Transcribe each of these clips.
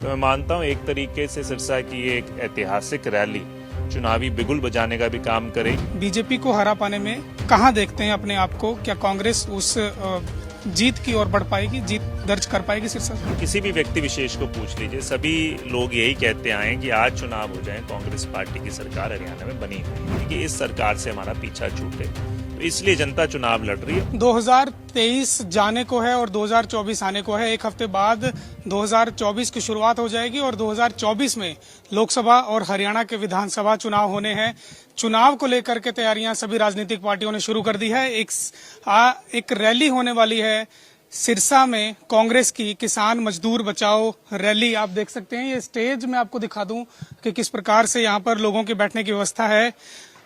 तो मैं मानता हूं एक तरीके से सिरसा की ये एक ऐतिहासिक रैली चुनावी बिगुल बजाने का भी काम करेगी। बीजेपी को हरा पाने में कहां देखते हैं अपने आप को? क्या कांग्रेस उस जीत की ओर बढ़ पाएगी, जीत दर्ज कर पाएगी सिरसा? किसी भी व्यक्ति विशेष को पूछ लीजिए, सभी लोग यही कहते आए कि आज चुनाव हो जाए, कांग्रेस पार्टी की सरकार हरियाणा में बनी हुई है कि इस सरकार से हमारा पीछा छूटे, तो इसलिए जनता चुनाव लड़ रही है। 2023 जाने को है और 2024 आने को है। एक हफ्ते बाद 2024 की शुरुआत हो जाएगी और 2024 में लोकसभा और हरियाणा के विधानसभा चुनाव होने हैं। चुनाव को लेकर के तैयारियां सभी राजनीतिक पार्टियों ने शुरू कर दी है। एक रैली होने वाली है सिरसा में, कांग्रेस की किसान मजदूर बचाओ रैली। आप देख सकते हैं, ये स्टेज में आपको दिखा दूं कि किस प्रकार से यहाँ पर लोगों के बैठने की व्यवस्था है।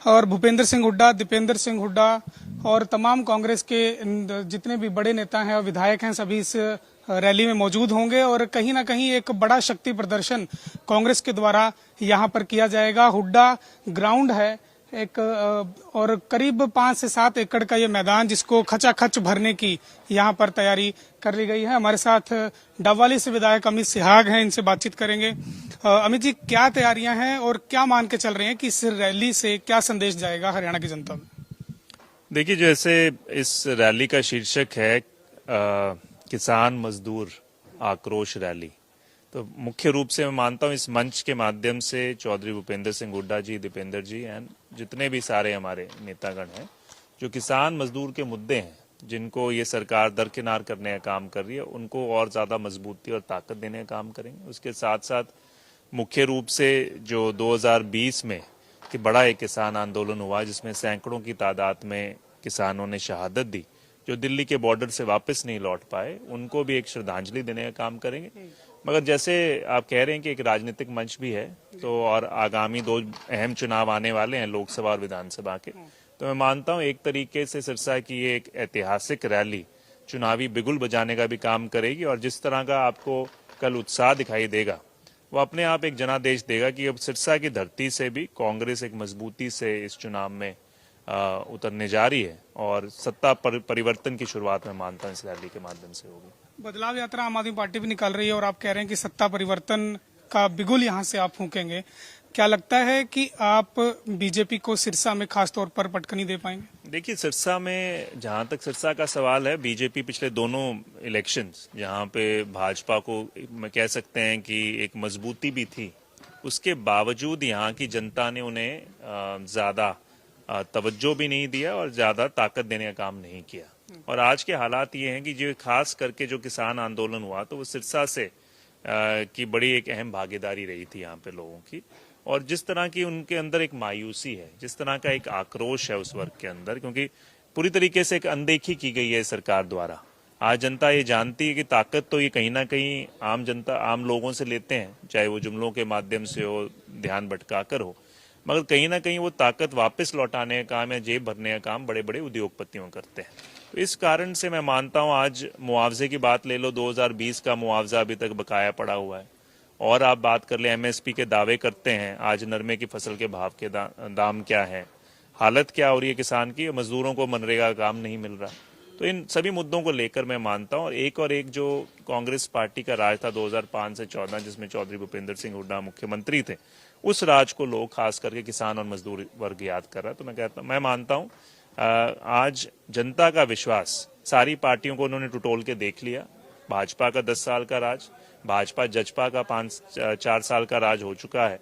और भूपेंद्र सिंह हुड्डा, दीपेंद्र सिंह हुड्डा और तमाम कांग्रेस के जितने भी बड़े नेता हैं और विधायक हैं, सभी इस रैली में मौजूद होंगे। और कहीं ना कहीं एक बड़ा शक्ति प्रदर्शन कांग्रेस के द्वारा यहां पर किया जाएगा। हुड्डा ग्राउंड है एक, और करीब 5 से 7 एकड़ का ये मैदान, जिसको खचाखच भरने की यहाँ पर तैयारी कर ली गई है। हमारे साथ डबवाली से विधायक अमित सिहाग हैं, इनसे बातचीत करेंगे। अमित जी, क्या तैयारियां हैं और क्या मान के चल रहे हैं कि इस रैली से क्या संदेश जाएगा हरियाणा की जनता में? देखिए, जैसे इस रैली का शीर्षक है किसान मजदूर आक्रोश रैली, तो मुख्य रूप से मैं मानता हूं इस मंच के माध्यम से चौधरी भूपेंद्र सिंह हुड्डा जी, दीपेंद्र जी एंड जितने भी सारे हमारे नेतागण हैं जो किसान मजदूर के मुद्दे हैं, जिनको ये सरकार दरकिनार करने का काम कर रही है, उनको और ज्यादा मजबूती और ताकत देने का काम करेंगे। उसके साथ साथ मुख्य रूप से जो 2020 में कि बड़ा एक किसान आंदोलन हुआ, जिसमें सैकड़ों की तादाद में किसानों ने शहादत दी, जो दिल्ली के बॉर्डर से वापस नहीं लौट पाए, उनको भी एक श्रद्धांजलि देने का काम करेंगे। मगर जैसे आप कह रहे हैं कि एक राजनीतिक मंच भी है, तो और आगामी 2 अहम चुनाव आने वाले हैं, लोकसभा और विधानसभा के, तो मैं मानता हूं एक तरीके से सिरसा की ये एक ऐतिहासिक रैली चुनावी बिगुल बजाने का भी काम करेगी। और जिस तरह का आपको कल उत्साह दिखाई देगा, वो अपने आप एक जनादेश देगा कि अब सिरसा की धरती से भी कांग्रेस एक मजबूती से इस चुनाव में उतरने जा रही है और सत्ता परिवर्तन की शुरुआत में मानता हूं इस रैली के माध्यम से होगी। बदलाव यात्रा आम आदमी पार्टी भी निकाल रही है और आप कह रहे हैं कि सत्ता परिवर्तन का बिगुल यहां से आप फूकेंगे। क्या लगता है कि आप बीजेपी को सिरसा में खास तौर पर पटकनी दे पाएंगे? देखिए, सिरसा में जहां तक सिरसा का सवाल है, बीजेपी पिछले दोनों इलेक्शंस जहां पे भाजपा को मैं कह सकते हैं कि एक मजबूती भी थी, उसके बावजूद यहाँ की जनता ने उन्हें ज्यादा तवज्जो भी नहीं दिया और ज्यादा ताकत देने का काम नहीं किया। और आज के हालात ये हैं कि जो खास करके जो किसान आंदोलन हुआ, तो वो सिरसा से की बड़ी एक अहम भागीदारी रही थी यहाँ पे लोगों की। और जिस तरह की उनके अंदर एक मायूसी है, जिस तरह का एक आक्रोश है उस वर्ग के अंदर, क्योंकि पूरी तरीके से एक अनदेखी की गई है सरकार द्वारा। आज जनता ये जानती है कि ताकत तो ये कहीं ना कहीं आम जनता, आम लोगों से लेते हैं, चाहे वो जुमलों के माध्यम से हो, ध्यान भटकाकर हो, मगर कहीं ना कहीं वो ताकत वापस लौटाने का काम या जेब भरने का काम बड़े बड़े उद्योगपतियों करते हैं। तो इस कारण से मैं मानता हूं, आज मुआवजे की बात ले लो, 2020 का मुआवजा अभी तक बकाया पड़ा हुआ है। और आप बात कर ले, एमएसपी के दावे करते हैं, आज नरमे की फसल के भाव के दाम क्या है, हालत क्या हो रही है किसान की, मजदूरों को मनरेगा का काम नहीं मिल रहा। तो इन सभी मुद्दों को लेकर मैं मानता हूं और एक जो कांग्रेस पार्टी का राज था 2005 से 14, जिसमें चौधरी भूपेंद्र सिंह हुड्डा मुख्यमंत्री थे, उस राज को लोग खास करके किसान और मजदूर वर्ग याद कर रहा है। तो मैं मानता हूं आज जनता का विश्वास, सारी पार्टियों को उन्होंने टटोल के देख लिया। भाजपा का 10 साल का राज, भाजपा जजपा का 4 साल का राज हो चुका है,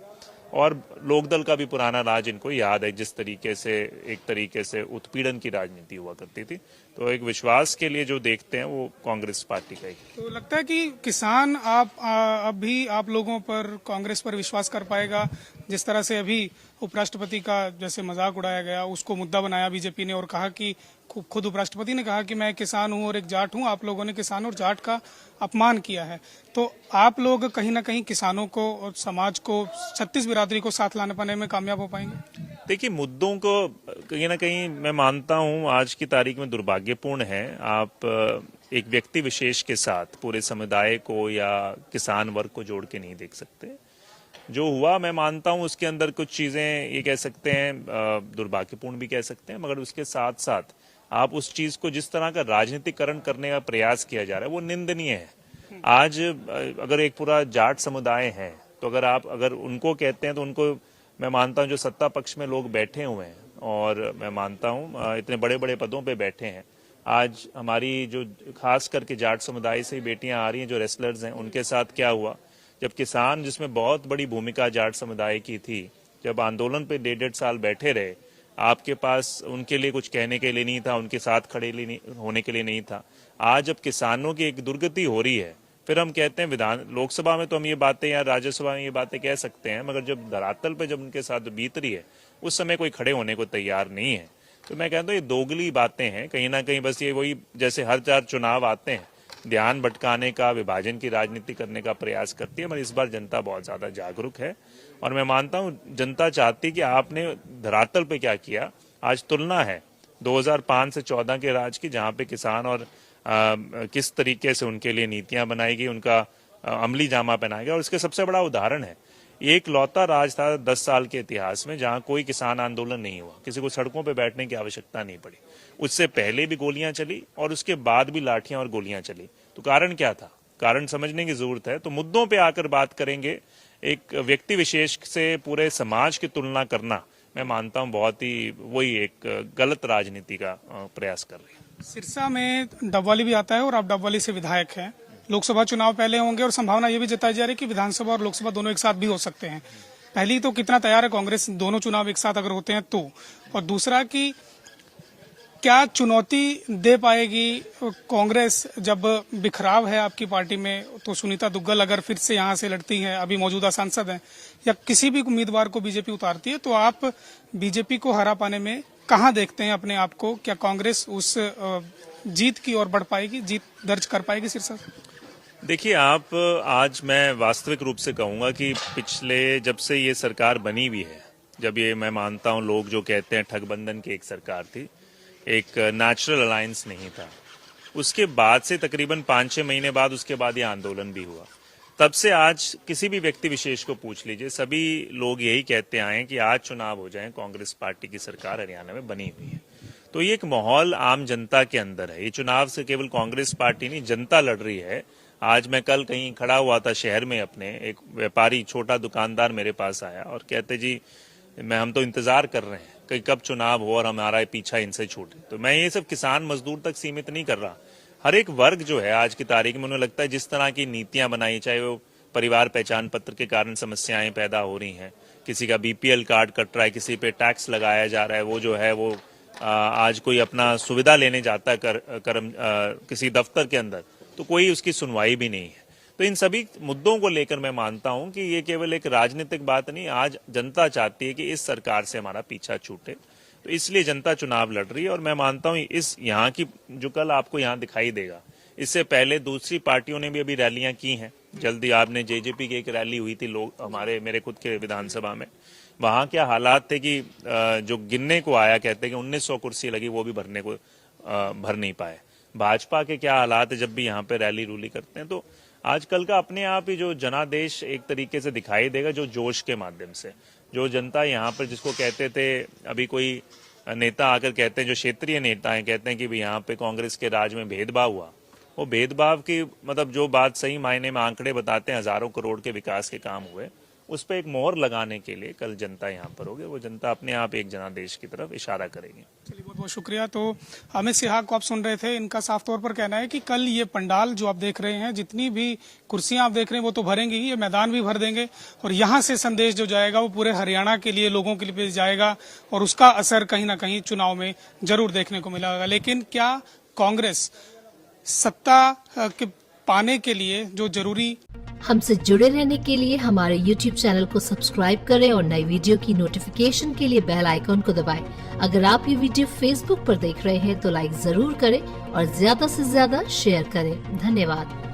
और लोकदल का भी पुराना राज इनको याद है, जिस तरीके से एक तरीके से उत्पीड़न की राजनीति हुआ करती थी। तो एक विश्वास के लिए जो देखते हैं वो कांग्रेस पार्टी का ही। तो लगता है कि किसान अब भी आप लोगों पर, कांग्रेस पर विश्वास कर पाएगा? जिस तरह से अभी उपराष्ट्रपति का जैसे मजाक उड़ाया गया, उसको मुद्दा बनाया बीजेपी ने और कहा कि खुद उपराष्ट्रपति ने कहा कि मैं किसान हूं और एक जाट हूं, आप लोगों ने किसान और जाट का अपमान किया है। तो आप लोग कहीं ना कहीं किसानों को और समाज को, 36 बिरादरी को साथ लाने पाने में कामयाब हो पाएंगे? देखिए, मुद्दों को कहीं ना कहीं मैं मानता हूं आज की तारीख में दुर्भाग्यपूर्ण है, आप एक व्यक्ति विशेष के साथ पूरे समुदाय को या किसान वर्ग को जोड़ के नहीं देख सकते। जो हुआ, मैं मानता हूं उसके अंदर कुछ चीजें ये कह सकते हैं दुर्भाग्यपूर्ण भी कह सकते हैं, मगर उसके साथ साथ आप उस चीज को जिस तरह का राजनीतिकरण करने का प्रयास किया जा रहा है वो निंदनीय है। आज अगर एक पूरा जाट समुदाय है तो अगर उनको कहते हैं तो उनको मैं मानता हूं जो सत्ता पक्ष में लोग बैठे हुए हैं और मैं मानता हूं इतने बड़े बड़े पदों पे बैठे हैं। आज हमारी जो खास करके जाट समुदाय से ही बेटियां आ रही हैं जो रेसलर्स हैं, उनके साथ क्या हुआ जब किसान, जिसमें बहुत बड़ी भूमिका जाट समुदाय की थी, जब आंदोलन पे 1.5 साल बैठे रहे, आपके पास उनके लिए कुछ कहने के लिए नहीं था, उनके साथ खड़े होने के लिए नहीं था। आज जब किसानों की एक दुर्गति हो रही है, फिर हम कहते हैं लोकसभा में तो हम ये बातें या राज्यसभा में ये बातें कह सकते हैं, मगर जब धरातल पे जब उनके साथ बीत रही है उस समय कोई खड़े होने को तैयार नहीं है। तो मैं कहता हूँ ये दोगली बातें हैं कहीं ना कहीं। बस ये वही जैसे हर 4 चुनाव आते हैं, ध्यान भटकाने का, विभाजन की राजनीति करने का प्रयास करती है, मगर इस बार जनता बहुत ज्यादा जागरूक है और मैं मानता हूँ जनता चाहती है कि आपने धरातल पे क्या किया। आज तुलना है 2005 से 14 के राज की, जहाँ पे किसान और किस तरीके से उनके लिए नीतियां बनाई गई, उनका अमली जामा पहनाया गया। और इसके सबसे बड़ा उदाहरण है, एक लौता राज था 10 साल के इतिहास में जहां कोई किसान आंदोलन नहीं हुआ, किसी को सड़कों पे बैठने की आवश्यकता नहीं पड़ी। उससे पहले भी गोलियां चली और उसके बाद भी लाठियां और गोलियां चली। तो कारण क्या था? कारण समझने की जरूरत है। तो मुद्दों पे आकर बात करेंगे। एक व्यक्ति विशेष से पूरे समाज की तुलना करना, मैं मानता हूं बहुत ही वही एक गलत राजनीति का प्रयास कर रही है। सिरसा में डबवाली भी आता है और आप डबवाली से विधायक हैं। लोकसभा चुनाव पहले होंगे और संभावना ये भी जताई जा रही है कि विधानसभा और लोकसभा दोनों एक साथ भी हो सकते हैं। पहली तो कितना तैयार है कांग्रेस दोनों चुनाव एक साथ अगर होते हैं तो, और दूसरा कि क्या चुनौती दे पाएगी कांग्रेस जब बिखराव है आपकी पार्टी में? तो सुनीता दुग्गल अगर फिर से यहाँ से लड़ती हैं, अभी मौजूदा सांसद हैं, या किसी भी उम्मीदवार को बीजेपी उतारती है, तो आप बीजेपी को हरा पाने में कहाँ देखते हैं अपने आप को? क्या कांग्रेस उस जीत की ओर बढ़ पाएगी, जीत दर्ज कर पाएगी सिरसा? देखिए, आप आज मैं वास्तविक रूप से कहूंगा कि पिछले जब से ये सरकार बनी हुई है, जब ये मैं मानता हूं लोग जो कहते हैं ठगबंधन की एक सरकार थी, एक नेचुरल अलायंस नहीं था, उसके बाद से तकरीबन 5-6 महीने बाद उसके बाद ये आंदोलन भी हुआ। तब से आज किसी भी व्यक्ति विशेष को पूछ लीजिए, सभी लोग यही कहते आए हैं कि आज चुनाव हो जाए, कांग्रेस पार्टी की सरकार हरियाणा में बनी हुई है। तो ये एक माहौल आम जनता के अंदर है। ये चुनाव से केवल कांग्रेस पार्टी नहीं, जनता लड़ रही है। आज मैं कल कहीं खड़ा हुआ था शहर में अपने, एक व्यापारी छोटा दुकानदार मेरे पास आया और कहते जी हम तो इंतजार कर रहे हैं कि कब चुनाव हो और हमारा पीछा इनसे छूटे। तो मैं ये सब किसान मजदूर तक सीमित नहीं कर रहा, हर एक वर्ग जो है आज की तारीख में, मुझे लगता है जिस तरह की नीतियां बनाई, चाहे वो परिवार पहचान पत्र के कारण समस्याएं पैदा हो रही हैं, किसी का बीपीएल कार्ड कट रहा है, किसी पे टैक्स लगाया जा रहा है, वो जो है वो आज कोई अपना सुविधा लेने जाता है किसी दफ्तर के अंदर तो कोई उसकी सुनवाई भी नहीं है। तो इन सभी मुद्दों को लेकर मैं मानता हूं कि ये केवल एक राजनीतिक बात नहीं, आज जनता चाहती है कि इस सरकार से हमारा पीछा छूटे, तो इसलिए जनता चुनाव लड़ रही है। और मैं मानता हूं इस यहाँ की जो कल आपको यहाँ दिखाई देगा, इससे पहले दूसरी पार्टियों ने भी अभी रैलियां की हैं। जल्दी आपने जेजेपी की एक रैली हुई थी मेरे खुद के विधानसभा में, वहां क्या हालात थे कि जो गिनने को आया कहते हैं कि 1900 कुर्सी लगी, वो भी भर नहीं पाए। भाजपा के क्या हालात है जब भी यहाँ पे रैली रूली करते हैं। तो आजकल का अपने आप ही जो जनादेश एक तरीके से दिखाई देगा, जो जोश के माध्यम से जो जनता यहाँ पर, जिसको कहते थे अभी कोई नेता आकर कहते हैं, जो क्षेत्रीय नेता हैं, कहते हैं कि यहाँ पे कांग्रेस के राज में भेदभाव हुआ, वो भेदभाव की मतलब जो बात सही मायने में आंकड़े बताते हैं, हजारों करोड़ के विकास के काम हुए, उस पर एक मोहर लगाने के लिए कल जनता यहाँ पर होगी। वो जनता अपने आप एक जनादेश की तरफ इशारा करेगी। चलिए, बहुत बहुत शुक्रिया। तो अमित सिन्हा को आप सुन रहे थे, इनका साफ तौर पर कहना है कि कल ये पंडाल जो आप देख रहे हैं, जितनी भी कुर्सियां आप देख रहे हैं वो तो भरेंगे ही, ये मैदान भी भर देंगे और यहाँ से संदेश जो जाएगा वो पूरे हरियाणा के लिए, लोगों के लिए जाएगा और उसका असर कहीं ना कहीं चुनाव में जरूर देखने को मिलेगा। लेकिन क्या कांग्रेस सत्ता के पाने के लिए जो जरूरी हमसे जुड़े रहने के लिए हमारे YouTube चैनल को सब्सक्राइब करें और नई वीडियो की नोटिफिकेशन के लिए बेल आइकॉन को दबाएं। अगर आप ये वीडियो Facebook पर देख रहे हैं तो लाइक जरूर करें और ज्यादा से ज्यादा शेयर करें। धन्यवाद।